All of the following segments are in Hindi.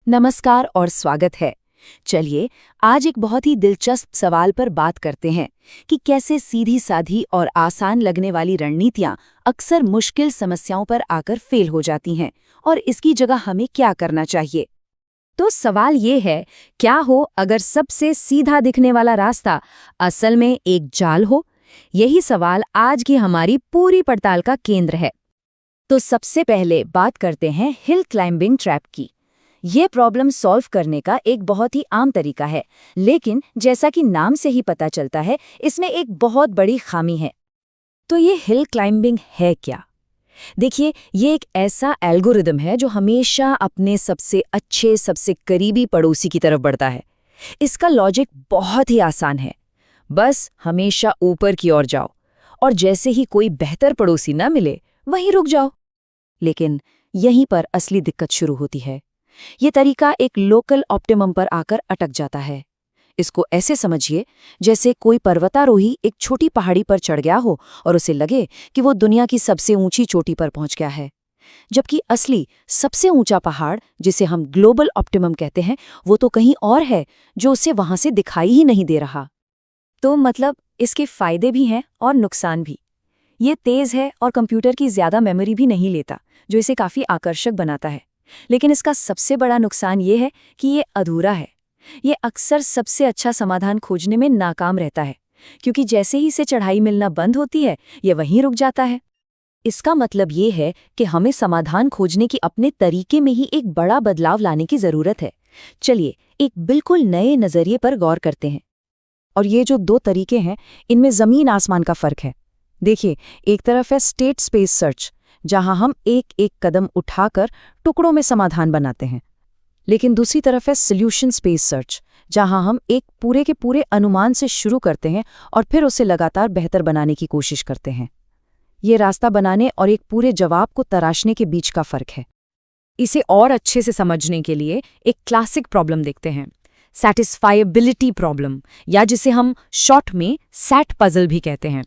नमस्कार और स्वागत है। चलिए आज एक बहुत ही दिलचस्प सवाल पर बात करते हैं कि कैसे सीधी साधी और आसान लगने वाली रणनीतियां अक्सर मुश्किल समस्याओं पर आकर फेल हो जाती हैं और इसकी जगह हमें क्या करना चाहिए। तो सवाल ये है, क्या हो अगर सबसे सीधा दिखने वाला रास्ता असल में एक जाल हो? यही सवाल आज की हमारी पूरी पड़ताल का केंद्र है। तो सबसे पहले बात करते हैं हिल क्लाइंबिंग ट्रैप की। ये प्रॉब्लम सॉल्व करने का एक बहुत ही आम तरीका है, लेकिन जैसा कि नाम से ही पता चलता है, इसमें एक बहुत बड़ी खामी है। तो ये हिल क्लाइंबिंग है क्या? देखिए, ये एक ऐसा एल्गोरिदम है जो हमेशा अपने सबसे अच्छे, सबसे करीबी पड़ोसी की तरफ बढ़ता है। इसका लॉजिक बहुत ही आसान है। बस हमेशा ऊपर की ओर जाओ और जैसे ही कोई बेहतर पड़ोसी न मिले, वहीं रुक जाओ। लेकिन यहीं पर असली दिक्कत शुरू होती है। ये तरीका एक लोकल ऑप्टिमम पर आकर अटक जाता है। इसको ऐसे समझिए जैसे कोई पर्वतारोही एक छोटी पहाड़ी पर चढ़ गया हो और उसे लगे कि वो दुनिया की सबसे ऊंची चोटी पर पहुंच गया है, जबकि असली सबसे ऊंचा पहाड़, जिसे हम ग्लोबल ऑप्टिमम कहते हैं, वो तो कहीं और है जो उसे वहां से दिखाई ही नहीं दे रहा। तो मतलब इसके फायदे भी हैं और नुकसान भी। ये तेज है और कंप्यूटर की ज्यादा मेमोरी भी नहीं लेता, जो इसे काफी आकर्षक बनाता है। लेकिन इसका सबसे बड़ा नुकसान ये है कि ये अधूरा है। ये अक्सर सबसे अच्छा समाधान खोजने में नाकाम रहता है, क्योंकि जैसे ही इसे चढ़ाई मिलना बंद होती है, ये वहीं रुक जाता है। इसका मतलब ये है कि हमें समाधान खोजने की अपने तरीके में ही एक बड़ा बदलाव लाने की जरूरत है। चलिए एक बिल्कुल नए नजरिए पर गौर करते हैं। और ये जो दो तरीके हैं, इनमें जमीन आसमान का फर्क है। देखिए, एक तरफ है स्टेट स्पेस सर्च, जहां हम एक एक कदम उठाकर टुकड़ों में समाधान बनाते हैं, लेकिन दूसरी तरफ है सॉल्यूशन स्पेस सर्च, जहां हम एक पूरे के पूरे अनुमान से शुरू करते हैं और फिर उसे लगातार बेहतर बनाने की कोशिश करते हैं। ये रास्ता बनाने और एक पूरे जवाब को तराशने के बीच का फर्क है। इसे और अच्छे से समझने के लिए एक क्लासिक प्रॉब्लम देखते हैं, सैटिस्फाइबिलिटी प्रॉब्लम, या जिसे हम शॉर्ट में सैट पजल भी कहते हैं।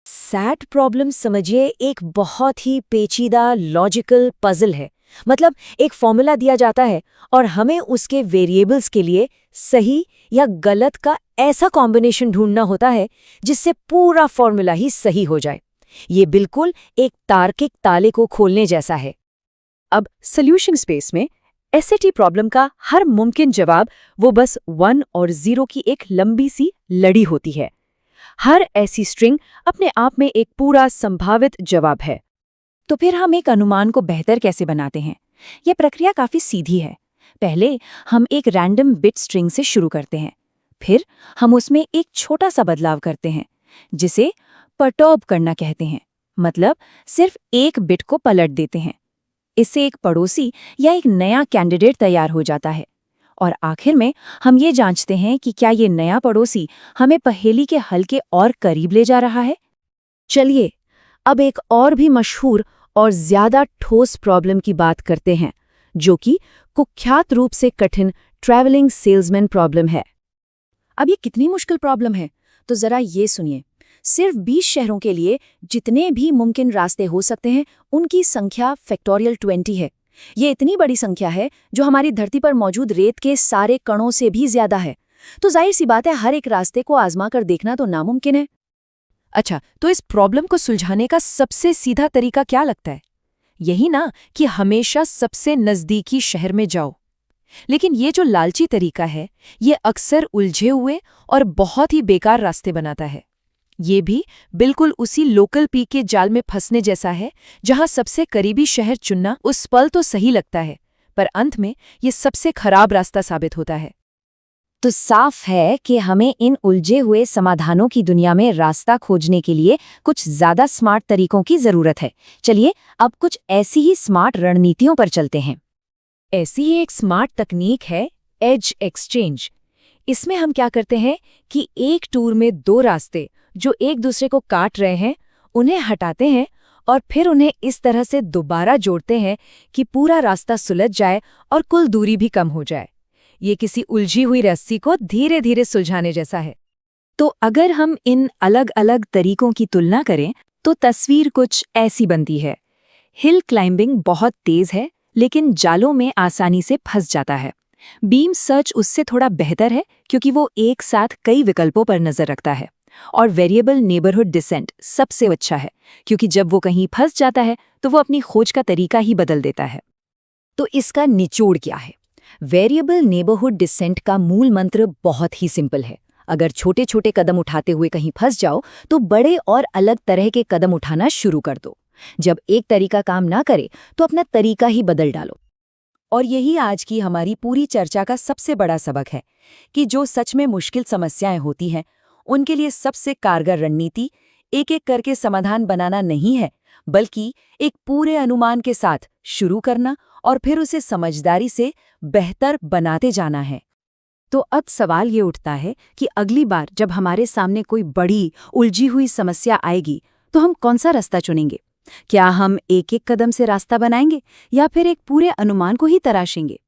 सैट प्रॉब्लम समझिए एक बहुत ही पेचीदा लॉजिकल पजल है। मतलब एक फॉर्मूला दिया जाता है और हमें उसके वेरिएबल्स के लिए सही या गलत का ऐसा कॉम्बिनेशन ढूंढना होता है जिससे पूरा फॉर्मूला ही सही हो जाए। ये बिल्कुल एक तार्किक ताले को खोलने जैसा है। अब सॉल्यूशन स्पेस में एसएटी प्रॉब्लम का हर मुमकिन जवाब वो बस 1 और 0 की एक लंबी सी लड़ी होती है। हर ऐसी स्ट्रिंग अपने आप में एक पूरा संभावित जवाब है। तो फिर हम एक अनुमान को बेहतर कैसे बनाते हैं? यह प्रक्रिया काफी सीधी है। पहले हम एक रैंडम बिट स्ट्रिंग से शुरू करते हैं, फिर हम उसमें एक छोटा सा बदलाव करते हैं, जिसे परटर्ब करना कहते हैं। मतलब सिर्फ एक बिट को पलट देते हैं। इससे एक पड़ोसी या एक नया कैंडिडेट तैयार हो जाता है। और आखिर में हम ये जांचते हैं कि क्या ये नया पड़ोसी हमें पहेली के हल के और करीब ले जा रहा है। चलिए अब एक और भी मशहूर और ज्यादा ठोस प्रॉब्लम की बात करते हैं, जो कि कुख्यात रूप से कठिन ट्रैवलिंग सेल्समैन प्रॉब्लम है। अब ये कितनी मुश्किल प्रॉब्लम है, तो जरा ये सुनिए। सिर्फ 20 शहरों के लिए जितने भी मुमकिन रास्ते हो सकते हैं, उनकी संख्या फैक्टोरियल 20 है। ये इतनी बड़ी संख्या है जो हमारी धरती पर मौजूद रेत के सारे कणों से भी ज्यादा है। तो जाहिर सी बात है, हर एक रास्ते को आजमा कर देखना तो नामुमकिन है। अच्छा, तो इस प्रॉब्लम को सुलझाने का सबसे सीधा तरीका क्या लगता है? यही ना कि हमेशा सबसे नजदीकी शहर में जाओ। लेकिन ये जो लालची तरीका है, ये अक्सर उलझे हुए और बहुत ही बेकार रास्ते बनाता है। ये भी बिल्कुल उसी लोकल पी के जाल में फंसने जैसा है, जहां सबसे करीबी शहर चुनना उस पल तो सही लगता है, पर अंत में ये सबसे खराब रास्ता साबित होता है। तो साफ है कि हमें इन उलझे हुए समाधानों की दुनिया में रास्ता खोजने के लिए कुछ ज्यादा स्मार्ट तरीकों की जरूरत है। चलिए अब कुछ ऐसी ही स्मार्ट रणनीतियों पर चलते हैं। ऐसी ही एक स्मार्ट तकनीक है एज एक्सचेंज। इसमें हम क्या करते हैं कि एक टूर में 2 रास्ते जो एक दूसरे को काट रहे हैं, उन्हें हटाते हैं और फिर उन्हें इस तरह से दोबारा जोड़ते हैं कि पूरा रास्ता सुलझ जाए और कुल दूरी भी कम हो जाए। ये किसी उलझी हुई रस्सी को धीरे धीरे सुलझाने जैसा है। तो अगर हम इन अलग अलग तरीकों की तुलना करें तो तस्वीर कुछ ऐसी बनती है। हिल क्लाइंबिंग बहुत तेज है, लेकिन जालों में आसानी से फंस जाता है। बीम सर्च उससे थोड़ा बेहतर है क्योंकि वो एक साथ कई विकल्पों पर नजर रखता है। और वेरिएबल नेबरहुड डिसेंट सबसे अच्छा है क्योंकि जब वो कहीं फंस जाता है तो वो अपनी खोज का तरीका ही बदल देता है। तो इसका निचोड़ क्या है? वेरिएबल नेबरहुड डिसेंट का मूल मंत्र बहुत ही सिंपल है। अगर छोटे छोटे कदम उठाते हुए कहीं फंस जाओ तो बड़े और अलग तरह के कदम उठाना शुरू कर दो। जब एक तरीका काम ना करे तो अपना तरीका ही बदल डालो। और यही आज की हमारी पूरी चर्चा का सबसे बड़ा सबक है कि जो सच में मुश्किल समस्याएं होती हैं उनके लिए सबसे कारगर रणनीति एक एक करके समाधान बनाना नहीं है, बल्कि एक पूरे अनुमान के साथ शुरू करना और फिर उसे समझदारी से बेहतर बनाते जाना है। तो अब सवाल ये उठता है कि अगली बार जब हमारे सामने कोई बड़ी उलझी हुई समस्या आएगी तो हम कौन सा रास्ता चुनेंगे? क्या हम एक एक कदम से रास्ता बनाएंगे या फिर एक पूरे अनुमान को ही तराशेंगे?